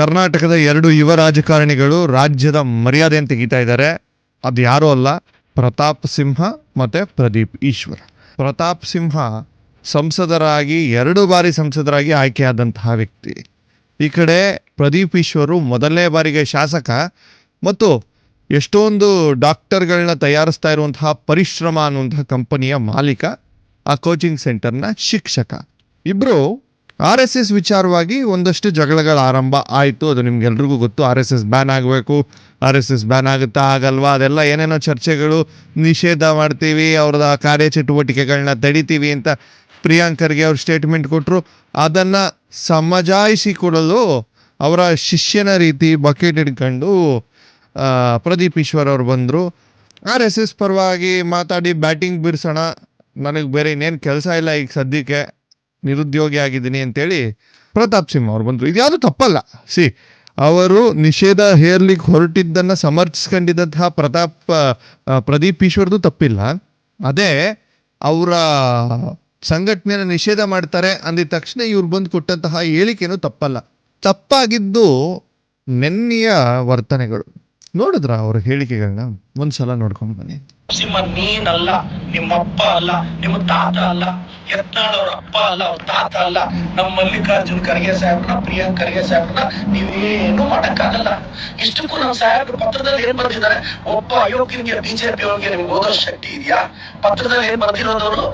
ಕರ್ನಾಟಕದ 2 ಯುವ ರಾಜಕಾರಣಿಗಳು ರಾಜ್ಯದ ಮರ್ಯಾದೆಯನ್ನು ತೆಗಿತಾ ಇದ್ದಾರೆ. ಅದು ಯಾರೂ ಅಲ್ಲ, ಪ್ರತಾಪ್ ಸಿಂಹ ಮತ್ತು ಪ್ರದೀಪ್ ಈಶ್ವರ್. ಪ್ರತಾಪ್ ಸಿಂಹ ಸಂಸದರಾಗಿ 2 ಬಾರಿ ಸಂಸದರಾಗಿ ಆಯ್ಕೆಯಾದಂತಹ ವ್ಯಕ್ತಿ. ಈ ಕಡೆ ಪ್ರದೀಪ್ ಈಶ್ವರು ಮೊದಲನೇ ಬಾರಿಗೆ ಶಾಸಕ ಮತ್ತು ಎಷ್ಟೊಂದು ಡಾಕ್ಟರ್ಗಳನ್ನ ತಯಾರಿಸ್ತಾ ಇರುವಂತಹ ಪರಿಶ್ರಮ ಅನ್ನುವಂತಹ ಕಂಪನಿಯ ಮಾಲೀಕ, ಆ ಕೋಚಿಂಗ್ ಸೆಂಟರ್ನ ಶಿಕ್ಷಕ. ಇಬ್ಬರು RSS ವಿಚಾರವಾಗಿ ಒಂದಷ್ಟು ಜಗಳಗಳ ಆರಂಭ ಆಯಿತು. ಅದು ನಿಮ್ಗೆಲ್ರಿಗೂ ಗೊತ್ತು. RSS ಬ್ಯಾನ್ ಆಗಬೇಕು, RSS ಬ್ಯಾನ್ ಆಗುತ್ತಾ ಆಗಲ್ವಾ, ಅದೆಲ್ಲ ಏನೇನೋ ಚರ್ಚೆಗಳು. ನಿಷೇಧ ಮಾಡ್ತೀವಿ, ಅವ್ರದ ಕಾರ್ಯಚಟುವಟಿಕೆಗಳನ್ನ ತಡಿತೀವಿ ಅಂತ ಪ್ರಿಯಾಂಕ್ ಖರ್ಗೆ ಅವ್ರು ಸ್ಟೇಟ್ಮೆಂಟ್ ಕೊಟ್ಟರು. ಅದನ್ನು ಸಮಜಾಯಿಸಿಕೊಡಲು ಅವರ ಶಿಷ್ಯನ ರೀತಿ ಬಕೆಟ್ ಹಿಡ್ಕೊಂಡು ಪ್ರದೀಪ್ ಈಶ್ವರ್ ಅವರು ಬಂದರು. RSS ಪರವಾಗಿ ಮಾತಾಡಿ ಬ್ಯಾಟಿಂಗ್ ಬಿರ್ಸೋಣ, ನನಗೆ ಬೇರೆ ಇನ್ನೇನು ಕೆಲಸ ಇಲ್ಲ ಈಗ ಸದ್ಯಕ್ಕೆ, ನಿರುದ್ಯೋಗಿ ಆಗಿದ್ದೀನಿ ಅಂತೇಳಿ ಪ್ರತಾಪ್ ಸಿಂಹ ಅವ್ರು ಬಂದರು. ಇದ್ಯಾವುದು ತಪ್ಪಲ್ಲ. ಅವರು ನಿಷೇಧ ಹೇರ್ಲಿಕ್ಕೆ ಹೊರಟಿದ್ದನ್ನು ಸಮರ್ಥಿಸ್ಕೊಂಡಿದ್ದಂತಹ ಪ್ರದೀಪ್ ಈಶ್ವರ್ದು ತಪ್ಪಿಲ್ಲ. ಅದೇ ಅವರ ಸಂಘಟನೆಯನ್ನು ನಿಷೇಧ ಮಾಡ್ತಾರೆ ಅಂದಿದ ತಕ್ಷಣ ಇವ್ರು ಬಂದು ಕೊಟ್ಟಂತಹ ಹೇಳಿಕೆನೂ ತಪ್ಪಲ್ಲ. ತಪ್ಪಾಗಿದ್ದು ನೆನ್ನೆಯ ವರ್ತನೆಗಳು. ನೋಡಿದ್ರ ಅವ್ರ ಹೇಳಿಕೆಗಳನ್ನ? ಒಂದ್ಸಲ ನೋಡ್ಕೊಂಡು ಬನ್ನಿ. ಸಿಂಹ ನೀನಲ್ಲ, ನಿಮ್ಮಪ್ಪ ಅಲ್ಲ, ನಿಮ್ಮ ತಾತ ಅಲ್ಲ, ಯತ್ನಾಳ್ ಅವ್ರ ಅಪ್ಪ ಅಲ್ಲ, ಅವ್ರ ತಾತ ಅಲ್ಲ, ನಮ್ಮ ಮಲ್ಲಿಕಾರ್ಜುನ್ ಖರ್ಗೆ ಸಾಹೇಬ್ರನ್ನ, ಪ್ರಿಯಾಂಕ್ ಖರ್ಗೆ ಸಾಹೇಬ್ರನ್ನ ನೀವೇನು ಮಾಡಕ್ಕಾಗಲ್ಲ. ಇಷ್ಟಕ್ಕೂ ನಮ್ಮ ಸಾಹೇಬ್ರು ಪತ್ರದಲ್ಲಿ ಏನ್ ಬರ್ತಿದ್ದಾರೆ? ಒಬ್ಬ ಅಯೋಗ್ಯನಿಗೆ ಬಿಜೆಪಿ ಒಳಗೆ ನಿಮ್ಗೆ ಓದೋ ಶಕ್ತಿ ಇದೆಯಾ? ಪತ್ರದಲ್ಲಿ ಏನ್ ಬರ್ತಿರೋದವರು?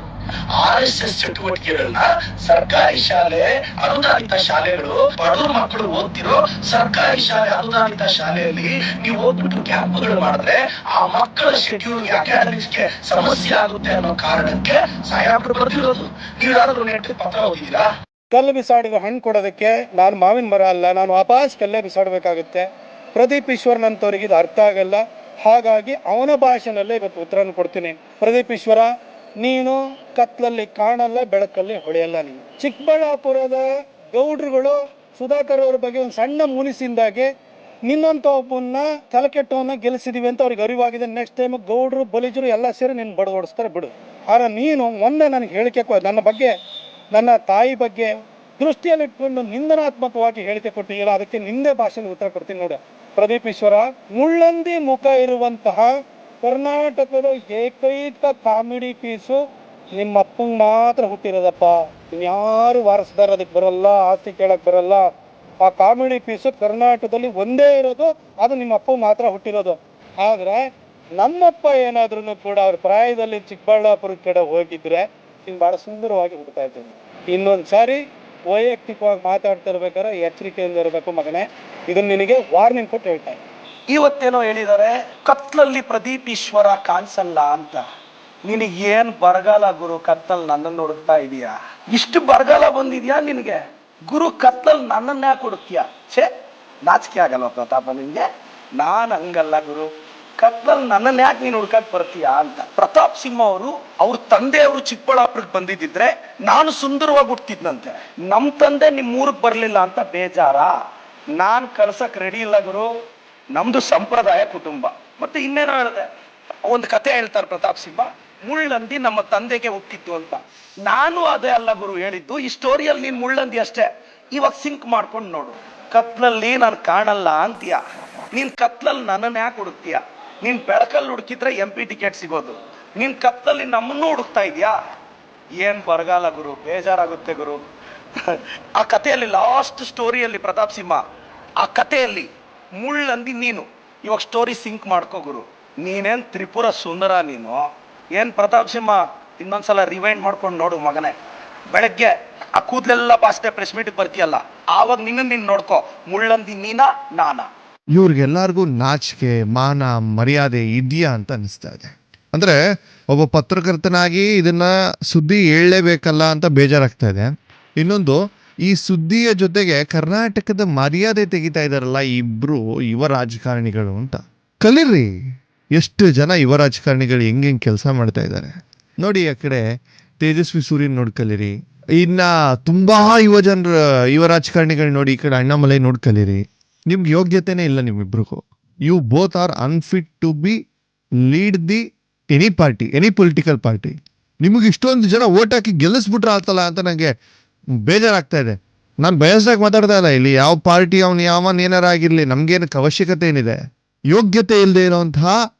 RSS ಚಟುವಟಿಕೆಗಳನ್ನ ಸರ್ಕಾರಿ ಶಾಲೆ, ಅನುದಾನಿತ ಶಾಲೆಗಳು, ಬಡವ್ರ ಮಕ್ಕಳು ಓದ್ತಿರೋ ಸರ್ಕಾರಿ ಶಾಲೆ, ಅನುದಾನಿತ ಶಾಲೆಯಲ್ಲಿ ನೀವು ಹೋಗ್ಬಿಟ್ಟು ಕ್ಯಾಂಪ್ಗಳು ಮಾಡಿದ್ರೆ ಆ ಮಕ್ಕಳ ಶೆಡ್ಯೂಲ್ ಅಕಾಡೆಮಿಕ್ಸ್ಗೆ ಸಮಸ್ಯೆ ಆಗುತ್ತೆ ಅನ್ನೋ ಕಾರಣಕ್ಕೆ ಸಾಹೇಬ್ರು ಬರ್ತಿರೋದು. ನೀವು ಯಾರಾದ್ರೂ ನೆಟ್ಟು ಪತ್ರ ಓದಿದ್ದೀರಾ? ಕಲ್ಲು ಬಿಸಾಡಿದ ಹಣ್ಣು ಕೊಡೋದಕ್ಕೆ ನಾನು ಮಾವಿನ ಮರ ಅಲ್ಲ, ನಾನು ವಾಪಸ್ ಕಲ್ಲೇ ಬಿಸಾಡಬೇಕಾಗುತ್ತೆ. ಪ್ರದೀಪ್ ಈಶ್ವರ್ನಂತವ್ರಿಗೆ ಇದು ಅರ್ಥ ಆಗಲ್ಲ. ಹಾಗಾಗಿ ಅವನ ಭಾಷೆನಲ್ಲೇ ಇವತ್ತು ಉತ್ತರನ ಕೊಡ್ತೀನಿ. ಪ್ರದೀಪ್ ಈಶ್ವರ, ನೀನು ಕತ್ಲಲ್ಲಿ ಕಾಣಲ್ಲ, ಬೆಳಕಲ್ಲಿ ಹೊಳೆಯಲ್ಲ. ನೀನು ಚಿಕ್ಕಬಳ್ಳಾಪುರದ ಗೌಡ್ರುಗಳು ಸುಧಾಕರ್ ಅವ್ರ ಬಗ್ಗೆ ಒಂದು ಸಣ್ಣ ಮುನಿಸಿಂದಾಗೆ ನಿನ್ನಂತ ಒಬ್ಬನ್ನ ತಲೆಕೆಟ್ಟವನ್ನ ಗೆಲ್ಲಿಸಿದೀವಿ ಅಂತ ಅವ್ರಿಗೆ ಅರಿವಾಗಿದೆ. ನೆಕ್ಸ್ಟ್ ಟೈಮ್ ಗೌಡ್ರು ಬಲಿಜರು ಎಲ್ಲ ಸೇರಿ ನಿನ್ನ ಬಡದು ಓಡಿಸ್ತಾರೆ, ಬಿಡು. ಆದ್ರೆ ನೀನು ಮೊನ್ನೆ ನನಗೆ ಹೇಳಿಕೆ ನನ್ನ ಬಗ್ಗೆ, ನನ್ನ ತಾಯಿ ಬಗ್ಗೆ ದೃಷ್ಟಿಯಲ್ಲಿಟ್ಕೊಂಡು ನಿಂದನಾತ್ಮಕವಾಗಿ ಹೇಳಿಕೆ ಕೊಟ್ಟಿಲ್ಲ. ಅದಕ್ಕೆ ನಿಂದೆ ಭಾಷೆಯಲ್ಲಿ ಉತ್ತರ ಕೊಡ್ತೀನಿ ನೋಡ. ಪ್ರದೀಪ್ ಈಶ್ವರ, ಮುಳ್ಳಂದಿ ಮುಖ ಇರುವಂತಹ ಕರ್ನಾಟಕದ ಏಕೈಕ ಕಾಮಿಡಿ ಪೀಸು ನಿಮ್ಮ ಅಪ್ಪಂಗೆ ಮಾತ್ರ ಹುಟ್ಟಿರೋದಪ್ಪ. ಇನ್ಯಾರು ವಾರಸ್ದಾರ ಅದಕ್ಕೆ ಬರಲ್ಲ, ಆಸ್ತಿ ಕೇಳಕ್ ಬರಲ್ಲ. ಆ ಕಾಮಿಡಿ ಪೀಸು ಕರ್ನಾಟಕದಲ್ಲಿ ಒಂದೇ ಇರೋದು, ಅದು ನಿಮ್ಮ ಅಪ್ಪ ಮಾತ್ರ ಹುಟ್ಟಿರೋದು. ಆದ್ರೆ ನಮ್ಮಪ್ಪ ಏನಾದ್ರೂ ಕೂಡ ಅವ್ರ ಪ್ರಾಯದಲ್ಲಿ ಚಿಕ್ಕಬಳ್ಳಾಪುರ ಕಡೆ ಹೋಗಿದ್ರೆ ನೀನು ಬಹಳ ಸುಂದರವಾಗಿ ಹುಡ್ತಾ ಇದ್ದೀನಿ. ಇನ್ನೊಂದು ಸಾರಿ ವೈಯಕ್ತಿಕವಾಗಿ ಮಾತಾಡ್ತಾ ಇರ್ಬೇಕಾದ್ರೆ ಎಚ್ಚರಿಕೆಯಿಂದ ಇರಬೇಕು ಮಗನೇ. ಇದನ್ನ ನಿನಗೆ ವಾರ್ನಿಂಗ್ ಕೊಟ್ಟು ಹೇಳ್ತಾ ಇದ್ದೀನಿ. ಇವತ್ತೇನೋ ಹೇಳಿದ್ದಾರೆ, ಕತ್ಲಲ್ಲಿ ಪ್ರದೀಪ್ ಈಶ್ವರ ಕಾಣಿಸಲ್ಲ ಅಂತ. ನಿನಗೆ ಏನ್ ಬರಗಾಲ ಗುರು, ಕತ್ಲಲ್ಲಿ ನನ್ನನ್ನು ಹುಡುಕ್ತಾ ಇದೀಯಾ? ಇಷ್ಟು ಬರಗಾಲ ಬಂದಿದ್ಯಾ ನಿನಗೆ? ಗುರು, ಕತ್ಲಲ್ಲಿ ನನ್ನನ್ನ ಯಾಕೆ ಹುಡುಕ್ತೀಯ? ನಾಚಿಕೆ ಆಗಲ್ವ ಪ್ರತಾಪ ನಿನ್ಗೆ? ನಾನ್ ಹಂಗಲ್ಲ ಗುರು, ಕತ್ಲಲ್ಲಿ ನನ್ನನ್ನ ಯಾಕೆ ನೀನು ಹುಡ್ಕಕ್ ಬರ್ತೀಯಾ ಅಂತ. ಪ್ರತಾಪ್ ಸಿಂಹ ಅವರು ಅವ್ರ ತಂದೆಯವರು ಚಿಕ್ಕಬಳ್ಳಾಪುರಕ್ಕೆ ಬಂದಿದ್ದಿದ್ರೆ ನಾನು ಸುಂದರವಾಗಿ ಹುಟ್ಟಿದ್ನಂತೆ. ನಮ್ ತಂದೆ ನಿಮ್ ಊರಿಗೆ ಬರ್ಲಿಲ್ಲ ಅಂತ ಬೇಜಾರ? ನಾನ್ ಕರ್ಸಕ್ ರೆಡಿ ಇಲ್ಲ ಗುರು, ನಮ್ದು ಸಂಪ್ರದಾಯ ಕುಟುಂಬ. ಮತ್ತೆ ಇನ್ನೇನೋ ಹೇಳಿದೆ, ಒಂದು ಕತೆ ಹೇಳ್ತಾರೆ ಪ್ರತಾಪ್ ಸಿಂಹ, ಮುಳ್ಳಂದಿ ನಮ್ಮ ತಂದೆಗೆ ಹುಟ್ಟಿತ್ತು ಅಂತ. ನಾನು ಅದೇ ಅಲ್ಲ ಗುರು ಹೇಳಿದ್ದು, ಈ ಸ್ಟೋರಿಯಲ್ಲಿ ನೀನ್ ಮುಳ್ಳಂದಿ ಅಷ್ಟೇ. ಇವಾಗ ಸಿಂಕ್ ಮಾಡ್ಕೊಂಡು ನೋಡು. ಕತ್ಲಲ್ಲಿ ನಾನು ಕಾಣಲ್ಲ ಅಂತೀಯ, ನೀನ್ ಕತ್ಲಲ್ಲಿ ನನ್ನನ್ನ ಯಾಕೆ ಹುಡುಕ್ತೀಯ? ನೀನ್ ಬೆಳಕಲ್ಲಿ ಹುಡುಕಿದ್ರೆ MP ಟಿಕೆಟ್ ಸಿಗೋದು. ನೀನ್ ಕತ್ಲಲ್ಲಿ ನಮ್ಮನ್ನು ಹುಡುಕ್ತಾ ಇದೀಯಾ? ಏನ್ ಬರಗಾಲ ಗುರು, ಬೇಜಾರಾಗುತ್ತೆ ಗುರು. ಆ ಕಥೆಯಲ್ಲಿ ಲಾಸ್ಟ್ ಸ್ಟೋರಿಯಲ್ಲಿ ಪ್ರತಾಪ್ ಸಿಂಹ, ಆ ಕಥೆಯಲ್ಲಿ ಮುಳ್ಳಂದಿ ನೀನು. ಇವಾಗ ಸ್ಟೋರಿ ಸಿಂಕ್ ಮಾಡ್ಕೋ ಗುರು. ನೀನೇನ್ ತ್ರಿಪುರ ಸುಂದರ ನೀನು? ಏನ್ ಪ್ರತಾಪ್ ಸಿಂಹ, ಇನ್ನೊಂದ್ಸಲ ರಿವೈಂಡ್ ಮಾಡ್ಕೊಂಡು ನೋಡು ಮಗನೇ. ಬೆಳಗ್ಗೆ ಆ ಕೂದಲೆಲ್ಲ ಬಾಸ್ತೆ ಪ್ರೆಸ್ ಮೀಟಿಗೆ ಬರ್ತೀಯಲ್ಲ, ಆವಾಗ ನೀನ್ ನೋಡ್ಕೋ, ಮುಳ್ಳಂದಿ ನೀನಾ ನಾನಾ? ಇವ್ರಿಗೆಲ್ಲರಿಗೂ ನಾಚಿಕೆ, ಮಾನ, ಮರ್ಯಾದೆ ಇದೆಯಾ ಅಂತ ಅನಿಸ್ತಾ ಇದೆ. ಅಂದರೆ ಒಬ್ಬ ಪತ್ರಕರ್ತನಾಗಿ ಇದನ್ನ ಸುದ್ದಿ ಹೇಳಲೇಬೇಕಲ್ಲ ಅಂತ ಬೇಜಾರಾಗ್ತಾ ಇದೆ. ಇನ್ನೊಂದು, ಈ ಸುದ್ದಿಯ ಜೊತೆಗೆ ಕರ್ನಾಟಕದ ಮರ್ಯಾದೆ ತೆಗಿತಾ ಇದ್ದಾರಲ್ಲ ಇಬ್ರು ಯುವ ರಾಜಕಾರಣಿಗಳು ಅಂತ. ಕಲೀರಿ, ಎಷ್ಟು ಜನ ಯುವ ರಾಜಕಾರಣಿಗಳು ಹೆಂಗೆ ಕೆಲಸ ಮಾಡ್ತಾ ಇದ್ದಾರೆ ನೋಡಿ. ಆ ಕಡೆ ತೇಜಸ್ವಿ ಸೂರ್ಯನ್ ನೋಡ್ಕಲೀರಿ. ಇನ್ನ ತುಂಬಾ ಯುವ ರಾಜಕಾರಣಿಗಳು ನೋಡಿ, ಈ ಕಡೆ ಅಣ್ಣಾಮಲೈ ನೋಡ್ಕಲೀರಿ. ನಿಮ್ಗೆ ಯೋಗ್ಯತೆನೇ ಇಲ್ಲ ನಿಮ್ಮಿಬ್ರಿಗೂ. You both are unfit to be lead the any party, any political party. ನಿಮಗೆ ಇಷ್ಟೊಂದು ಜನ ಓಟ್ ಹಾಕಿ ಗೆಲ್ಲಿಸ್ಬಿಟ್ರೆ ಆತಲ್ಲ ಅಂತ ನನಗೆ ಬೇಜಾರಾಗ್ತಾ ಇದೆ. ನಾನು ಬಯಸ್ದಾಗ ಮಾತಾಡ್ತಾ ಇಲ್ಲ. ಇಲ್ಲಿ ಯಾವ ಪಾರ್ಟಿ ಅವನು ಯಾವನ್ ಏನಾರ ಆಗಿರ್ಲಿ, ನಮ್ಗೇನು ಅವಶ್ಯಕತೆ ಏನಿದೆ? ಯೋಗ್ಯತೆ ಇಲ್ಲದೆ ಇರುವಂತಹ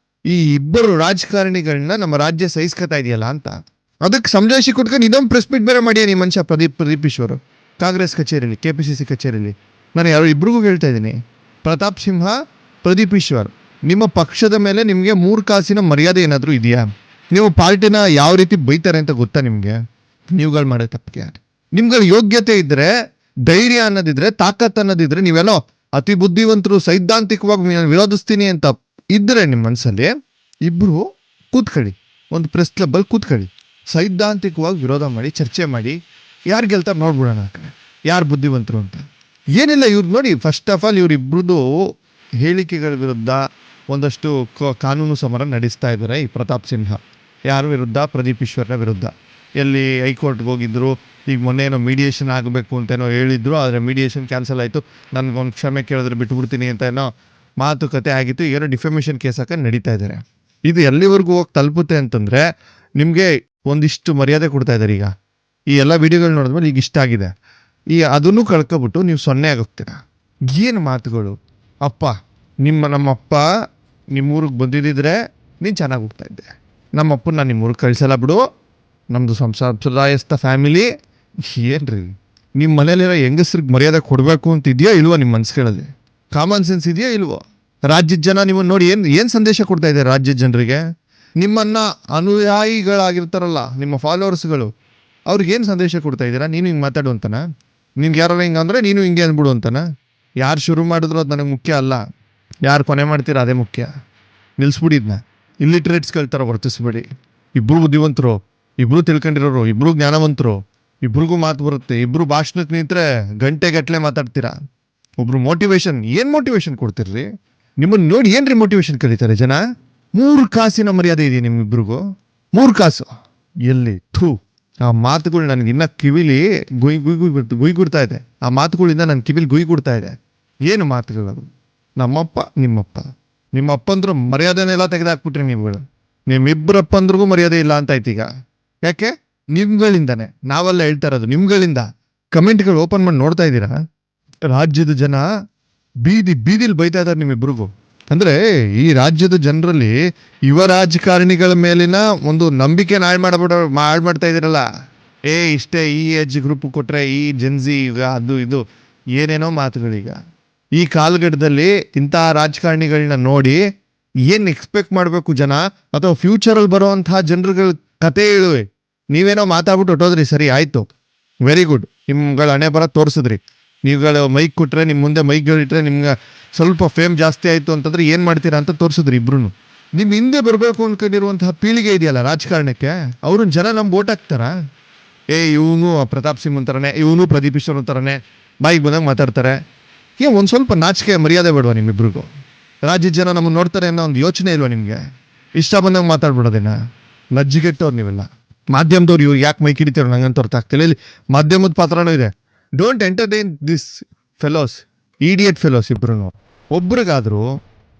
ಈ ಇಬ್ಬರು ರಾಜಕಾರಣಿಗಳನ್ನ ನಮ್ಮ ರಾಜ್ಯ ಸಹಿಸ್ಕೊತಾ ಇದೆಯಲ್ಲ ಅಂತ. ಅದಕ್ಕೆ ಸಮಜಾಯಿಷಿ ಕೊಟ್ಕೊಂಡು ಇದೊಂದು ಪ್ರೆಸ್ ಮೀಟ್ ಬೇರೆ ಮಾಡಿಯ ಈ ಮನುಷ್ಯ ಪ್ರದೀಪ್ ಈಶ್ವರ್ ಕಾಂಗ್ರೆಸ್ ಕಚೇರಿಯಲ್ಲಿ, KPCC ಕಚೇರಿಯಲ್ಲಿ. ನಾನು ಯಾರು ಇಬ್ರಿಗೂ ಹೇಳ್ತಾ ಇದ್ದೀನಿ, ಪ್ರತಾಪ್ ಸಿಂಹ, ಪ್ರದೀಪ್ ಈಶ್ವರ್, ನಿಮ್ಮ ಪಕ್ಷದ ಮೇಲೆ ನಿಮಗೆ 3 ಕಾಸಿನ ಮರ್ಯಾದೆ ಏನಾದರೂ ಇದೆಯಾ? ನೀವು ಪಾರ್ಟಿನ ಯಾವ ರೀತಿ ಬೈತಾರೆ ಅಂತ ಗೊತ್ತಾ ನಿಮಗೆ? ನೀವುಗಳು ಮಾಡೋ ತಪ್ಪಿಗೆ ನಿಮ್ಗಳ ಯೋಗ್ಯತೆ ಇದ್ರೆ, ಧೈರ್ಯ ಅನ್ನೋದಿದ್ರೆ, ತಾಕತ್ ಅನ್ನೋದಿದ್ರೆ, ನೀವೆಲ್ಲೋ ಅತಿ ಬುದ್ಧಿವಂತರು, ಸೈದ್ಧಾಂತಿಕವಾಗಿ ವಿರೋಧಿಸ್ತೀನಿ ಅಂತ ಇದ್ರೆ ನಿಮ್ಮ ಮನಸ್ಸಲ್ಲಿ, ಇಬ್ರು ಕೂತ್ಕೊಳ್ಳಿ, ಒಂದು ಪ್ರೆಸ್ ಕ್ಲಬ್ಬಲ್ಲಿ ಕೂತ್ಕೊಳ್ಳಿ, ಸೈದ್ಧಾಂತಿಕವಾಗಿ ವಿರೋಧ ಮಾಡಿ, ಚರ್ಚೆ ಮಾಡಿ, ಯಾರು ಗೆಲ್ತಾರೆ ನೋಡ್ಬಿಡೋಣ, ಯಾರು ಬುದ್ಧಿವಂತರು ಅಂತ. ಏನಿಲ್ಲ, ಇವ್ರು ನೋಡಿ, ಫಸ್ಟ್ ಆಫ್ ಆಲ್ ಇವರಿಬ್ರದ್ದು ಹೇಳಿಕೆಗಳ ವಿರುದ್ಧ ಒಂದಷ್ಟು ಕಾನೂನು ಸಮರ ನಡೆಸ್ತಾ ಇದ್ದಾರೆ ಈ ಪ್ರತಾಪ್ ಸಿಂಹ. ಯಾರ ವಿರುದ್ಧ? ಪ್ರದೀಪ್ ಈಶ್ವರ್ನ ವಿರುದ್ಧ. ಎಲ್ಲಿ ಹೈಕೋರ್ಟ್ಗೆ ಹೋಗಿದ್ರು. ಈಗ ಮೊನ್ನೆ ಏನೋ ಮೀಡಿಯೇಷನ್ ಆಗಬೇಕು ಅಂತೇನೋ ಹೇಳಿದ್ರು, ಆದರೆ ಮೀಡಿಯೇಷನ್ ಕ್ಯಾನ್ಸಲ್ ಆಯಿತು. ನನಗೊಂದು ಕ್ಷಮೆ ಕೇಳಿದ್ರೆ ಬಿಟ್ಬಿಡ್ತೀನಿ ಅಂತ ಏನೋ ಮಾತುಕತೆ ಆಗಿತ್ತು. ಏನೋ ಡಿಫೆಮೇಷನ್ ಕೇಸ್ ಹಾಕಿ ನಡೀತಾ ಇದ್ದಾರೆ. ಇದು ಎಲ್ಲಿವರೆಗೂ ಹೋಗಿ ತಲುಪುತ್ತೆ ಅಂತಂದರೆ, ನಿಮಗೆ ಒಂದಿಷ್ಟು ಮರ್ಯಾದೆ ಕೊಡ್ತಾ ಇದ್ದಾರೆ. ಈಗ ಈ ಎಲ್ಲ ವಿಡಿಯೋಗಳು ನೋಡಿದ್ಮೇಲೆ ಈಗ ಇಷ್ಟ ಆಗಿದೆ, ಅದನ್ನು ಕಳ್ಕೊಬಿಟ್ಟು ನೀವು 0 ಆಗೋಗ್ತೀರ. ಏನು ಮಾತುಗಳು! ಅಪ್ಪ, ನಮ್ಮಪ್ಪ ನಿಮ್ಮೂರಿಗೆ ಬಂದಿದ್ದಿದ್ರೆ ನೀನು ಚೆನ್ನಾಗಿ ಹೋಗ್ತಾ ಇದ್ದೆ. ನಮ್ಮಪ್ಪನ ನಾನು ನಿಮ್ಮೂರಿಗೆ ಕಳಿಸಲ್ಲ ಬಿಡು, ನಮ್ಮದು ಸಂಪ್ರದಾಯಸ್ಥ ಫ್ಯಾಮಿಲಿ. ಏನ್ರಿ ನಿಮ್ಮ ಮನೇಲಿರೋ ಹೆಂಗಸ್ರಿಗೆ ಮರ್ಯಾದೆ ಕೊಡಬೇಕು ಅಂತ ಇದೆಯಾ ಇಲ್ವೋ? ನಿಮ್ಮ ಮನಸ್ಸುಗಳಲ್ಲಿ ಕಾಮನ್ ಸೆನ್ಸ್ ಇದೆಯಾ ಇಲ್ವೋ? ರಾಜ್ಯದ ಜನ ನಿಮ್ಮನ್ನು ನೋಡಿ ಏನು ಸಂದೇಶ ಕೊಡ್ತಾ ಇದ್ದಾರೆ ರಾಜ್ಯದ ಜನರಿಗೆ? ನಿಮ್ಮನ್ನು ಅನುಯಾಯಿಗಳಾಗಿರ್ತಾರಲ್ಲ, ನಿಮ್ಮ ಫಾಲೋವರ್ಸ್ಗಳು, ಅವ್ರಿಗೆ ಏನು ಸಂದೇಶ ಕೊಡ್ತಾ ಇದ್ದೀರಾ? ನೀನು ಹಿಂಗೆ ಮಾತಾಡು ಅಂತನಾ? ನಿನ್ಗೆ ಯಾರು ಹಿಂಗೆ ಅಂದರೆ ನೀನು ಹಿಂಗೆ ಅಂದ್ಬಿಡು ಅಂತನಾ? ಯಾರು ಶುರು ಮಾಡಿದ್ರು ಅದು ನನಗೆ ಮುಖ್ಯ ಅಲ್ಲ, ಯಾರು ಕೊನೆ ಮಾಡ್ತೀರಾ ಅದೇ ಮುಖ್ಯ. ನಿಲ್ಲಿಸ್ಬಿಡಿದ್ನ. ಇಲ್ಲಿಟ್ರೇಟ್ಸ್ಗಳ ಥರ ವರ್ತಿಸ್ಬೇಡಿ. ಇಬ್ಬರು ಬುದ್ಧಿವಂತರು, ಇಬ್ಬರು ತಿಳ್ಕೊಂಡಿರೋರು, ಇಬ್ಬರು ಜ್ಞಾನವಂತರು, ಇಬ್ರಿಗೂ ಮಾತು ಬರುತ್ತೆ. ಇಬ್ಬರು ಭಾಷಣಕ್ಕೆ ನಿಂತರೆ ಗಂಟೆಗಟ್ಟಲೆ ಮಾತಾಡ್ತೀರಾ. ಒಬ್ರು ಮೋಟಿವೇಶನ್, ಏನು ಮೋಟಿವೇಶನ್ ಕೊಡ್ತಿರ್ರಿ? ನಿಮ್ಮನ್ನು ನೋಡಿ ಏನ್ರಿ ಮೋಟಿವೇಶನ್ ಕರೀತಾರೆ ಜನ? 3 ಕಾಸಿನ ಮರ್ಯಾದೆ ಇದೆಯಾ ನಿಮ್ಮಿಬ್ರಿಗೂ? 3 ಕಾಸು ಎಲ್ಲಿ? ಥೂ, ಆ ಮಾತುಗಳು ನನಗೆ ಇನ್ನೂ ಕಿವಿಲಿ ಗುಯ್ಗುಡ್ತಾ ಇದೆ. ಆ ಮಾತುಗಳಿಂದ ನನ್ನ ಕಿವಿಲಿ ಗುಯ್ಗುಡ್ತಾ ಇದೆ. ಏನು ಮಾತುಗಳು? ನಮ್ಮಪ್ಪ, ನಿಮ್ಮ ಅಪ್ಪಂದ್ರು ಮರ್ಯಾದೆನೆಲ್ಲ ತೆಗೆದಾಕ್ಬಿಟ್ರಿ ನೀವುಗಳು. ನಿಮ್ಮಿಬ್ಬರಪ್ಪಂದ್ರಿಗೂ ಮರ್ಯಾದೆ ಇಲ್ಲ ಅಂತ ಆಯ್ತು ಈಗ. ಯಾಕೆ? ನಿಮ್ಗಳಿಂದಾನೆ. ನಾವೆಲ್ಲ ಹೇಳ್ತಾ ಇರೋದು ನಿಮ್ಗಳಿಂದ. ಕಮೆಂಟ್ಗಳು ಓಪನ್ ಮಾಡಿ ನೋಡ್ತಾ ಇದ್ದೀರಾ? ರಾಜ್ಯದ ಜನ ಬೀದಿಲಿ ಬೈತಾ ಇದ್ದಾರೆ ನಿಮ್ಮಿಬ್ರಿಗೂ. ಅಂದರೆ ಈ ರಾಜ್ಯದ ಜನರಲ್ಲಿ ಯುವ ರಾಜಕಾರಣಿಗಳ ಮೇಲಿನ ಒಂದು ನಂಬಿಕೆ ಹಾಳು ಮಾಡ್ತಾ ಇದ್ದೀರಲ್ಲ. ಇಷ್ಟೇ, ಈ ಏಜ್ ಗ್ರೂಪ್ ಕೊಟ್ಟರೆ, ಈ ಜೆನ್ಸಿ, ಈಗ ಅದು ಇದು ಏನೇನೋ ಮಾತುಗಳೀಗ. ಈ ಕಾಲಘಟ್ಟದಲ್ಲಿ ಇಂತಹ ರಾಜಕಾರಣಿಗಳನ್ನ ನೋಡಿ ಏನು ಎಕ್ಸ್ಪೆಕ್ಟ್ ಮಾಡಬೇಕು ಜನ? ಅಥವಾ ಫ್ಯೂಚರಲ್ಲಿ ಬರೋವಂತಹ ಜನರುಗಳ ಕತೆ ಹೇಳುವೆ. ನೀವೇನೋ ಮಾತಾಡ್ಬಿಟ್ಟು ಹೊಟ್ಟೋದ್ರಿ, ಸರಿ ಆಯಿತು, ವೆರಿ ಗುಡ್, ನಿಮ್ಗಳ ಹಣೆ ಬರ ತೋರಿಸಿದ್ರಿ. ನೀವುಗಳು ಮೈಕ್ ಕೊಟ್ಟರೆ, ನಿಮ್ಮ ಮುಂದೆ ಮೈಕ್ಗಳಿಟ್ರೆ ನಿಮ್ಗೆ ಸ್ವಲ್ಪ ಫೇಮ್ ಜಾಸ್ತಿ ಆಯಿತು ಅಂತಂದರೆ ಏನು ಮಾಡ್ತೀರಾ ಅಂತ ತೋರಿಸಿದ್ರಿ ಇಬ್ರು. ನಿಮ್ಮ ಹಿಂದೆ ಬರಬೇಕು ಅಂದ್ಕೊಂಡಿರುವಂತಹ ಪೀಳಿಗೆ ಇದೆಯಲ್ಲ ರಾಜಕಾರಣಕ್ಕೆ, ಅವ್ರನ್ನ ಜನ ನಮ್ಗೆ ಓಟ್ ಹಾಕ್ತಾರಾ? ಇವನು ಪ್ರತಾಪ್ ಸಿಂಗ್ ಅಂತಾರನೆ, ಇವನು ಪ್ರದೀಪ್ ಈಶ್ವರ್ ಅಂತಾರನೆ, ಬಾಯಿಗೆ ಬಂದಂಗೆ ಮಾತಾಡ್ತಾರೆ. ಒಂದು ಸ್ವಲ್ಪ ನಾಚಿಕೆ ಮರ್ಯಾದೆ ಬೇಡವಾ ನಿಮ್ಮಿಬ್ರಿಗೂ? ರಾಜ್ಯದ ಜನ ನಮ್ಮನ್ನು ನೋಡ್ತಾರೆ ಅನ್ನೋ ಒಂದು ಯೋಚನೆ ಇಲ್ವಾ ನಿಮಗೆ? ಇಷ್ಟ ಬಂದಂಗೆ ಮಾತಾಡ್ಬಿಡೋದೇನ? ಲಜ್ಜಿಗೆಟ್ಟವ್ರು ನೀವೆಲ್ಲ. ಮಾಧ್ಯಮದವ್ರು ಇವ್ರು ಯಾಕೆ ಮೈಕ್ ಹಿಡಿತಾರೆ ನಂಗಂತ ಅರ್ಥ ಆಗ್ತಿಲ್ಲ. ಇಲ್ಲಿ ಮಾಧ್ಯಮದ ಪಾತ್ರನೂ ಇದೆ. Don't entertain this fellows, idiot fellows ಇಬ್ರು. ಒಬ್ರಿಗಾದರೂ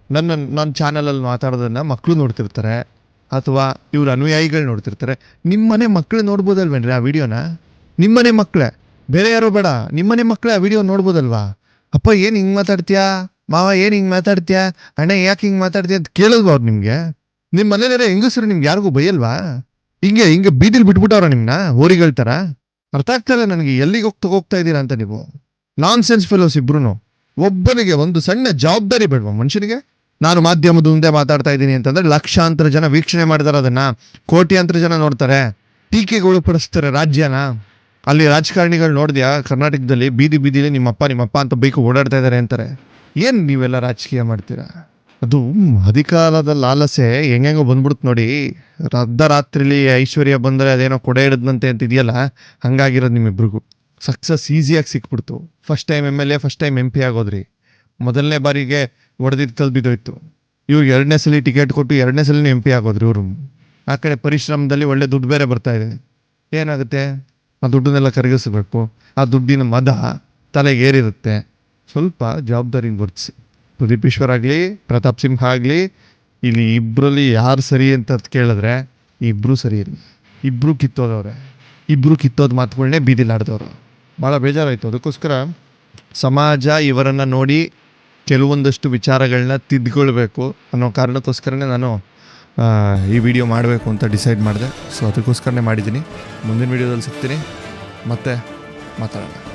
ನನ್ನ ಚಾನಲಲ್ಲಿ ಮಾತಾಡೋದನ್ನು ಮಕ್ಕಳು ನೋಡ್ತಿರ್ತಾರೆ, ಅಥವಾ ಇವ್ರ ಅನುಯಾಯಿಗಳು ನೋಡ್ತಿರ್ತಾರೆ. ನಿಮ್ಮನೆ ಮಕ್ಕಳು ನೋಡ್ಬೋದಲ್ವೇನ್ರಿ ಆ ವಿಡಿಯೋನ? ನಿಮ್ಮನೆ ಮಕ್ಕಳೇ, ಬೇರೆ ಯಾರೋ ಬೇಡ, ನಿಮ್ಮನೆ ಮಕ್ಕಳೇ ಆ ವಿಡಿಯೋ ನೋಡ್ಬೋದಲ್ವಾ? ಅಪ್ಪ ಏನು ಹಿಂಗೆ ಮಾತಾಡ್ತೀಯಾ, ಮಾವ ಏನು ಹಿಂಗೆ ಮಾತಾಡ್ತೀಯಾ, ಅಣ್ಣ ಯಾಕೆ ಹಿಂಗೆ ಮಾತಾಡ್ತೀಯ ಅಂತ ಕೇಳಲ್ವಾ ಅವ್ರು ನಿಮಗೆ? ನಿಮ್ಮ ಮನೇಲಿರೋ ಹೆಂಗಸರು ನಿಮ್ಗೆ ಯಾರಿಗೂ ಬೈಯಲ್ವಾ? ಹಿಂಗೆ ಬೀದಿಲಿ ಬಿಟ್ಬಿಟ್ಟವ್ರ ನಿಮ್ಮನ್ನ ಹೋರಿಗಳ ಥರ? ಅರ್ಥ ಆಗ್ತಾಯಿಲ್ಲ ನನಗೆ, ಎಲ್ಲಿಗೆ ಹೋಗ್ತಾ ಇದ್ದೀರಾ ಅಂತ ನೀವು. ನಾನ್ ಸೆನ್ಸ್ ಫೆಲೋಸ್ ಇಬ್ರು. ಒಬ್ಬನಿಗೆ ಒಂದು ಸಣ್ಣ ಜವಾಬ್ದಾರಿ ಬೇಡವಾ ಮನುಷ್ಯನಿಗೆ? ನಾನು ಮಾಧ್ಯಮದ ಮುಂದೆ ಮಾತಾಡ್ತಾ ಇದ್ದೀನಿ ಅಂತಂದ್ರೆ ಲಕ್ಷಾಂತರ ಜನ ವೀಕ್ಷಣೆ ಮಾಡ್ತಾರೆ, ಅದನ್ನ ಕೋಟ್ಯಾಂತರ ಜನ ನೋಡ್ತಾರೆ, ಟೀಕೆಗಳು ಪಡಿಸ್ತಾರೆ ರಾಜ್ಯನ. ಅಲ್ಲಿ ರಾಜಕಾರಣಿಗಳು ನೋಡಿದ್ಯಾ ಕರ್ನಾಟಕದಲ್ಲಿ ಬೀದಿಲಿ ನಿಮ್ಮಪ್ಪ ಅಂತ ಬೈಕು ಓಡಾಡ್ತಾ ಇದ್ದಾರೆ ಅಂತಾರೆ. ಏನು ನೀವೆಲ್ಲ ರಾಜಕೀಯ ಮಾಡ್ತೀರಾ? ಅದು ಅಧಿಕಾರದ ಲಾಲಸೆ ಹೆಂಗೋ ಬಂದ್ಬಿಡುತ್ತೆ ನೋಡಿ. ಅರ್ಧರಾತ್ರಿಲಿ ಐಶ್ವರ್ಯ ಬಂದರೆ ಅದೇನೋ ಕೊಡೆ ಹಿಡಿದಂತೆ ಅಂತಿದೆಯಲ್ಲ, ಹಂಗಾಗಿರೋದು ನಿಮ್ಮಿಬ್ರಿಗೂ. ಸಕ್ಸಸ್ ಈಸಿಯಾಗಿ ಸಿಕ್ಬಿಡ್ತು. First time MLA, first time MP ಆಗೋದ್ರಿ. ಮೊದಲನೇ ಬಾರಿಗೆ ಹೊಡೆದಿದ್ದು ಕಲ್ಬಿದ್ದೋಯ್ತು. ಇವ್ರಿಗೆ 2ನೇ ಸಲ ಟಿಕೆಟ್ ಕೊಟ್ಟು 2ನೇ ಸಲ MP ಆಗೋದ್ರಿ ಇವರು. ಆ ಕಡೆ ಪರಿಶ್ರಮದಲ್ಲಿ ಒಳ್ಳೆ ದುಡ್ಡು ಬೇರೆ ಬರ್ತಾ ಇದೆ. ಏನಾಗುತ್ತೆ? ಆ ದುಡ್ಡನ್ನೆಲ್ಲ ಕರಗಿಸ್ಬೇಕು. ಆ ದುಡ್ಡಿನ ಮದ ತಲೆಗೆ ಏರಿರುತ್ತೆ. ಸ್ವಲ್ಪ ಜವಾಬ್ದಾರಿನ ವರ್ತಿಸಿ. ಪ್ರದೀಪ್ ಈಶ್ವರ್ ಆಗಲಿ, ಪ್ರತಾಪ್ ಸಿಂಹ ಆಗಲಿ, ಇಲ್ಲಿ ಇಬ್ಬರಲ್ಲಿ ಯಾರು ಸರಿ ಅಂತ ಕೇಳಿದ್ರೆ ಇಬ್ಬರು ಸರಿ ಇಲ್ಲ. ಇಬ್ಬರು ಕಿತ್ತೋದವ್ರೆ. ಇಬ್ಬರು ಕಿತ್ತೋದು ಮಾತುಗಳನ್ನೇ ಬೀದಿಲಾಡ್ದವ್ರು. ಭಾಳ ಬೇಜಾರಾಯಿತು. ಅದಕ್ಕೋಸ್ಕರ ಸಮಾಜ ಇವರನ್ನು ನೋಡಿ ಕೆಲವೊಂದಷ್ಟು ವಿಚಾರಗಳನ್ನ ತಿದ್ಕೊಳ್ಬೇಕು ಅನ್ನೋ ಕಾರಣಕ್ಕೋಸ್ಕರನೇ ನಾನು ಈ ವಿಡಿಯೋ ಮಾಡಬೇಕು ಅಂತ ಡಿಸೈಡ್ ಮಾಡಿದೆ. ಸೊ ಅದಕ್ಕೋಸ್ಕರನೇ ಮಾಡಿದ್ದೀನಿ. ಮುಂದಿನ ವಿಡಿಯೋದಲ್ಲಿ ಸಿಗ್ತೀನಿ, ಮತ್ತೆ ಮಾತಾಡೋಣ.